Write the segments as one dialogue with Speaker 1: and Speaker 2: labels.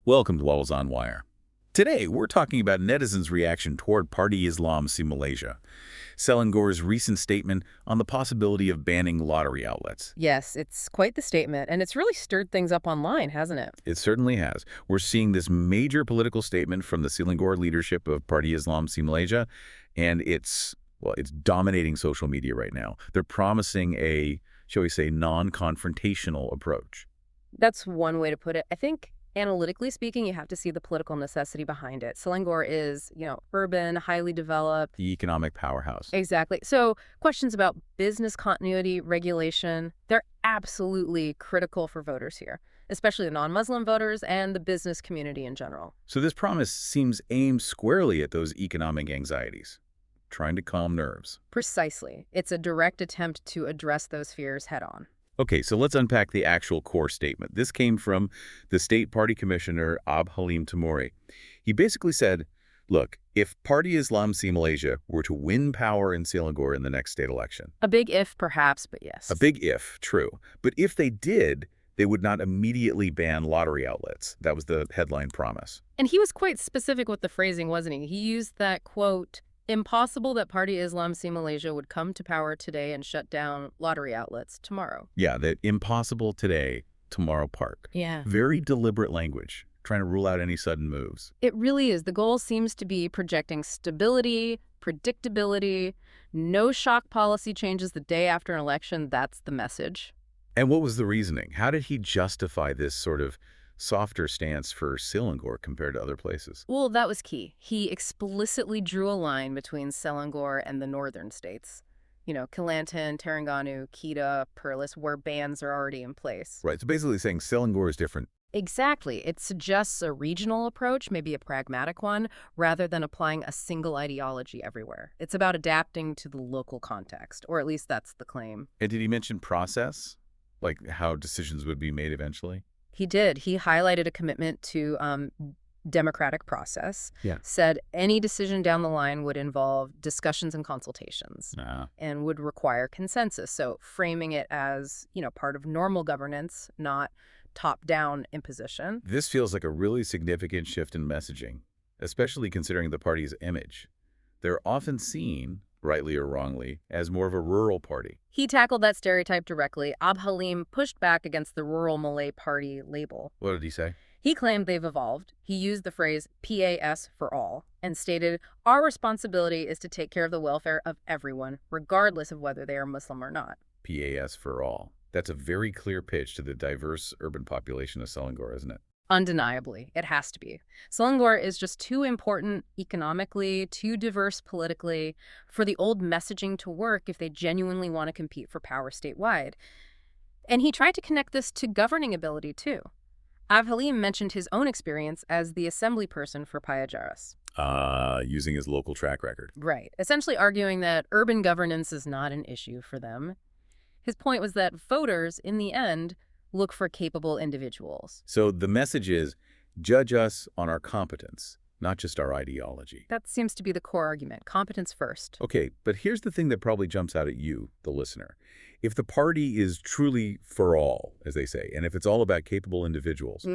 Speaker 1: Welcome to Vows on Wire. Today, we're talking about netizens' reaction toward Party Islam si Malaysia, Selangor's recent statement on the possibility of banning lottery outlets.
Speaker 2: Yes, it's quite the statement, and it's really stirred things up online, hasn't it?
Speaker 1: It certainly has. We're seeing this major political statement from the Selangor leadership of Party Islam si Malaysia, and it's dominating social media right now. They're promising a, shall we say, non-confrontational approach.
Speaker 2: That's one way to put it. I think, analytically speaking, you have to see the political necessity behind it. Selangor is, urban, highly developed.
Speaker 1: The economic powerhouse.
Speaker 2: Exactly. So questions about business continuity, regulation, they're absolutely critical for voters here, especially the non-Muslim voters and the business community in general.
Speaker 1: So this promise seems aimed squarely at those economic anxieties, trying to calm nerves.
Speaker 2: Precisely. It's a direct attempt to address those fears head-on.
Speaker 1: Okay, so let's unpack the actual core statement. This came from the State Party Commissioner, Ab Halim Tamori. He basically said, look, if Party Islam si Malaysia were to win power in Selangor in the next state election.
Speaker 2: A big if, perhaps, but yes.
Speaker 1: A big if, true. But if they did, they would not immediately ban lottery outlets. That was the headline promise.
Speaker 2: And he was quite specific with the phrasing, wasn't he? He used that, quote, impossible that Party Islam si Malaysia would come to power today and shut down lottery outlets tomorrow.
Speaker 1: Yeah, that impossible today, tomorrow park.
Speaker 2: Yeah.
Speaker 1: Very deliberate language, trying to rule out any sudden moves.
Speaker 2: It really is. The goal seems to be projecting stability, predictability, no shock policy changes the day after an election. That's the message.
Speaker 1: And what was the reasoning? How did he justify this sort of softer stance for Selangor compared to other places?
Speaker 2: Well, that was key. He explicitly drew a line between Selangor and the northern states. Kelantan, Terengganu, Kedah, Perlis, where bans are already in place.
Speaker 1: Right, so basically saying Selangor is different.
Speaker 2: Exactly. It suggests a regional approach, maybe a pragmatic one, rather than applying a single ideology everywhere. It's about adapting to the local context, or at least that's the claim.
Speaker 1: And did he mention process? Like how decisions would be made eventually?
Speaker 2: He did. He highlighted a commitment to democratic process, said any decision down the line would involve discussions and consultations and would require consensus. So framing it as, part of normal governance, not top-down imposition.
Speaker 1: This feels like a really significant shift in messaging, especially considering the party's image. They're often seen, rightly or wrongly, as more of a rural party.
Speaker 2: He tackled that stereotype directly. Ab Halim pushed back against the rural Malay party label.
Speaker 1: What did he say?
Speaker 2: He claimed they've evolved. He used the phrase PAS for all and stated, our responsibility is to take care of the welfare of everyone, regardless of whether they are Muslim or not.
Speaker 1: PAS for all. That's a very clear pitch to the diverse urban population of Selangor, isn't it?
Speaker 2: Undeniably, it has to be. Selangor is just too important economically, too diverse politically, for the old messaging to work if they genuinely want to compete for power statewide. And he tried to connect this to governing ability, too. Ab Halim mentioned his own experience as the assembly person for Payajaras.
Speaker 1: Using his local track record.
Speaker 2: Right. Essentially arguing that urban governance is not an issue for them. His point was that voters, in the end, look for capable individuals.
Speaker 1: So the message is, judge us on our competence, not just our ideology.
Speaker 2: That seems to be the core argument. Competence first.
Speaker 1: Okay, but here's the thing that probably jumps out at you, the listener. If the party is truly for all, as they say, and if it's all about capable individuals,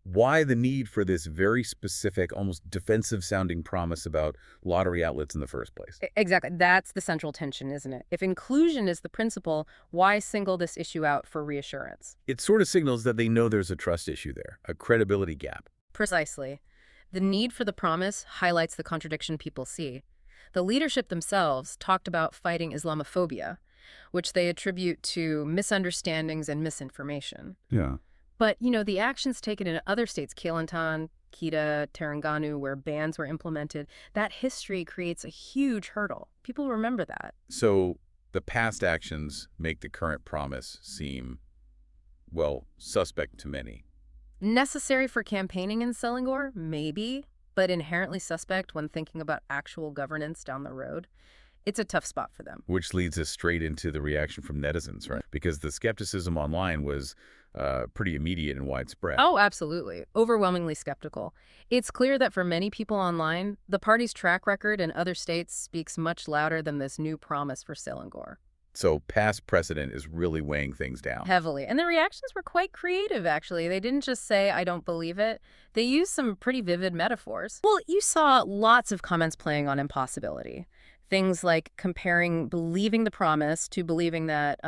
Speaker 1: why the need for this very specific, almost defensive-sounding promise about lottery outlets in the first place?
Speaker 2: Exactly. That's the central tension, isn't it? If inclusion is the principle, why single this issue out for reassurance?
Speaker 1: It sort of signals that they know there's a trust issue there, a credibility gap.
Speaker 2: Precisely. The need for the promise highlights the contradiction people see. The leadership themselves talked about fighting Islamophobia, which they attribute to misunderstandings and misinformation.
Speaker 1: Yeah.
Speaker 2: But, the actions taken in other states, Kelantan, Kedah, Terengganu, where bans were implemented, that history creates a huge hurdle. People remember that.
Speaker 1: So the past actions make the current promise seem, well, suspect to many.
Speaker 2: Necessary for campaigning in Selangor? Maybe, but inherently suspect when thinking about actual governance down the road. It's a tough spot for them.
Speaker 1: Which leads us straight into the reaction from netizens, right? Because the skepticism online was pretty immediate and widespread.
Speaker 2: Oh, absolutely. Overwhelmingly skeptical. It's clear that for many people online, the party's track record in other states speaks much louder than this new promise for Selangor.
Speaker 1: So past precedent is really weighing things down.
Speaker 2: Heavily. And the reactions were quite creative, actually. They didn't just say, I don't believe it. They used some pretty vivid metaphors. Well, you saw lots of comments playing on impossibility. Things like comparing believing the promise to believing that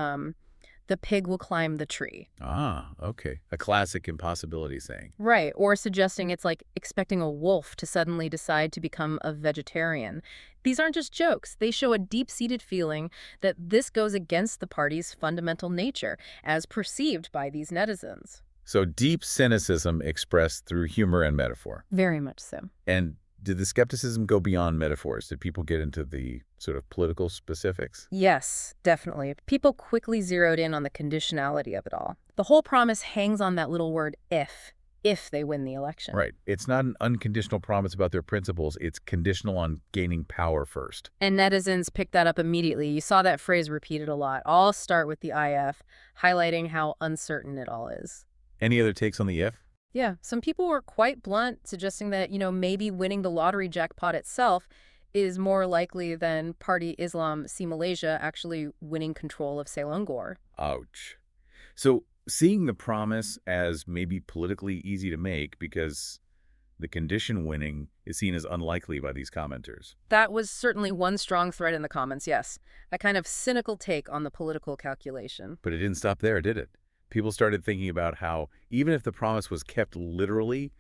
Speaker 2: the pig will climb the tree.
Speaker 1: Ah, okay. A classic impossibility saying.
Speaker 2: Right, or suggesting it's like expecting a wolf to suddenly decide to become a vegetarian. These aren't just jokes. They show a deep-seated feeling that this goes against the party's fundamental nature, as perceived by these netizens.
Speaker 1: So deep cynicism expressed through humor and metaphor.
Speaker 2: Very much so.
Speaker 1: And did the skepticism go beyond metaphors? Did people get into the sort of political specifics?
Speaker 2: Yes, definitely. People quickly zeroed in on the conditionality of it all. The whole promise hangs on that little word if they win the election.
Speaker 1: Right. It's not an unconditional promise about their principles. It's conditional on gaining power first.
Speaker 2: And netizens picked that up immediately. You saw that phrase repeated a lot. All start with the IF, highlighting how uncertain it all is.
Speaker 1: Any other takes on the if?
Speaker 2: Yeah, some people were quite blunt, suggesting that, maybe winning the lottery jackpot itself is more likely than Party Islam Si Malaysia actually winning control of Selangor.
Speaker 1: Ouch. So seeing the promise as maybe politically easy to make because the condition winning is seen as unlikely by these commenters.
Speaker 2: That was certainly one strong thread in the comments, yes. A kind of cynical take on the political calculation.
Speaker 1: But it didn't stop there, did it? People started thinking about how even if the promise was kept literally,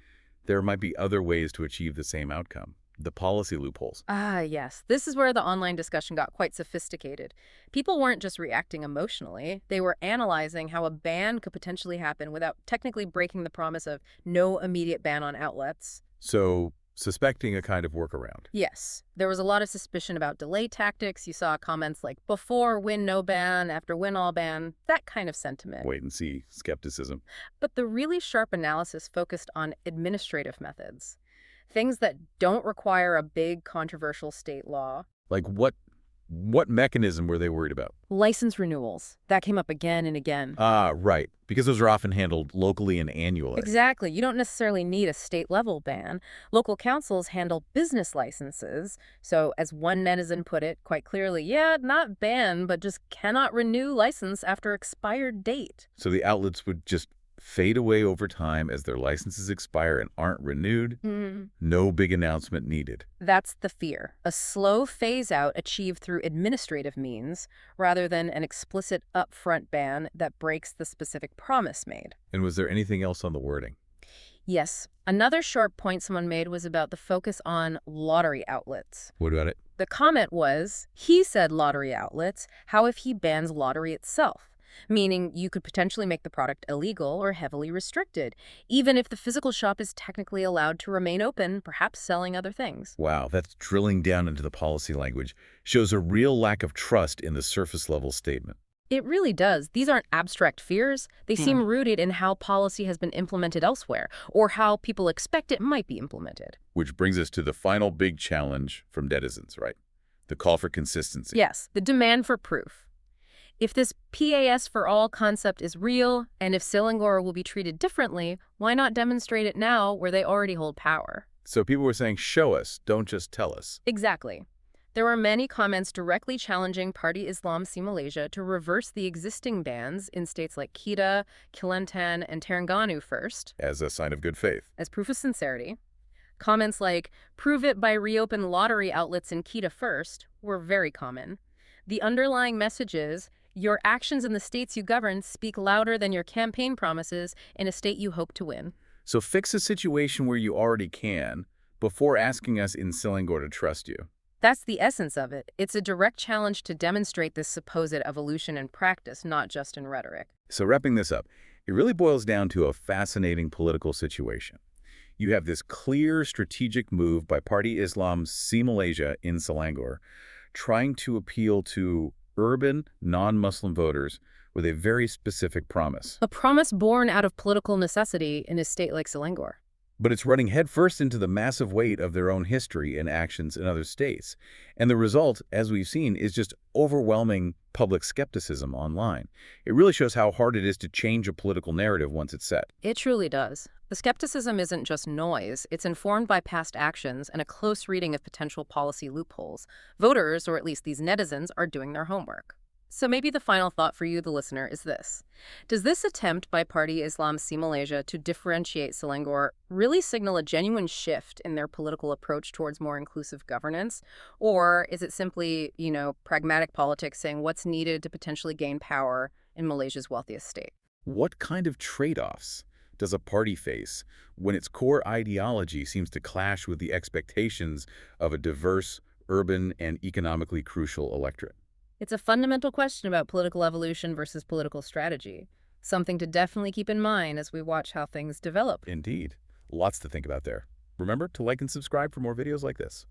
Speaker 1: there might be other ways to achieve the same outcome. The policy loopholes.
Speaker 2: Ah, yes. This is where the online discussion got quite sophisticated. People weren't just reacting emotionally. They were analyzing how a ban could potentially happen without technically breaking the promise of no immediate ban on outlets.
Speaker 1: So suspecting a kind of workaround.
Speaker 2: Yes. There was a lot of suspicion about delay tactics. You saw comments like before win no ban, after win all ban, that kind of sentiment.
Speaker 1: Wait and see skepticism.
Speaker 2: But the really sharp analysis focused on administrative methods. Things that don't require a big controversial state law.
Speaker 1: Like what mechanism were they worried about?
Speaker 2: License renewals. That came up again and again.
Speaker 1: Ah, right. Because those are often handled locally and annually.
Speaker 2: Exactly. You don't necessarily need a state-level ban. Local councils handle business licenses. So as one netizen put it quite clearly, yeah, not ban, but just cannot renew license after expired date.
Speaker 1: So the outlets would just fade away over time as their licenses expire and aren't renewed. No big announcement needed.
Speaker 2: That's the fear. A slow phase-out achieved through administrative means rather than an explicit upfront ban that breaks the specific promise made.
Speaker 1: And was there anything else on the wording?
Speaker 2: Yes. Another sharp point someone made was about the focus on lottery outlets.
Speaker 1: What about it?
Speaker 2: The comment was, he said lottery outlets, how if he bans lottery itself? Meaning you could potentially make the product illegal or heavily restricted, even if the physical shop is technically allowed to remain open, perhaps selling other things.
Speaker 1: Wow, that's drilling down into the policy language. Shows a real lack of trust in the surface-level statement.
Speaker 2: It really does. These aren't abstract fears. They seem rooted in how policy has been implemented elsewhere, or how people expect it might be implemented.
Speaker 1: Which brings us to the final big challenge from netizens, right? The call for consistency.
Speaker 2: Yes, the demand for proof. If this PAS for all concept is real, and if Selangor will be treated differently, why not demonstrate it now where they already hold power?
Speaker 1: So people were saying, show us, don't just tell us.
Speaker 2: Exactly. There were many comments directly challenging Party Islam Si Malaysia to reverse the existing bans in states like Kedah, Kelantan, and Terengganu first.
Speaker 1: As a sign of good faith.
Speaker 2: As proof of sincerity. Comments like, prove it by reopen lottery outlets in Kedah first, were very common. The underlying message is, your actions in the states you govern speak louder than your campaign promises in a state you hope to win.
Speaker 1: So fix a situation where you already can before asking us in Selangor to trust you.
Speaker 2: That's the essence of it. It's a direct challenge to demonstrate this supposed evolution in practice, not just in rhetoric.
Speaker 1: So wrapping this up, it really boils down to a fascinating political situation. You have this clear strategic move by Party Islam Si Malaysia in Selangor, trying to appeal to urban, non-Muslim voters with a very specific promise.
Speaker 2: A promise born out of political necessity in a state like Selangor.
Speaker 1: But it's running headfirst into the massive weight of their own history and actions in other states. And the result, as we've seen, is just overwhelming public skepticism online. It really shows how hard it is to change a political narrative once it's set.
Speaker 2: It truly does. The skepticism isn't just noise. It's informed by past actions and a close reading of potential policy loopholes. Voters, or at least these netizens, are doing their homework. So maybe the final thought for you, the listener, is this. Does this attempt by Party Islam Si Malaysia to differentiate Selangor really signal a genuine shift in their political approach towards more inclusive governance? Or is it simply, pragmatic politics saying what's needed to potentially gain power in Malaysia's wealthiest state?
Speaker 1: What kind of trade-offs does a party face when its core ideology seems to clash with the expectations of a diverse, urban, and economically crucial electorate?
Speaker 2: It's a fundamental question about political evolution versus political strategy. Something to definitely keep in mind as we watch how things develop.
Speaker 1: Indeed. Lots to think about there. Remember to like and subscribe for more videos like this.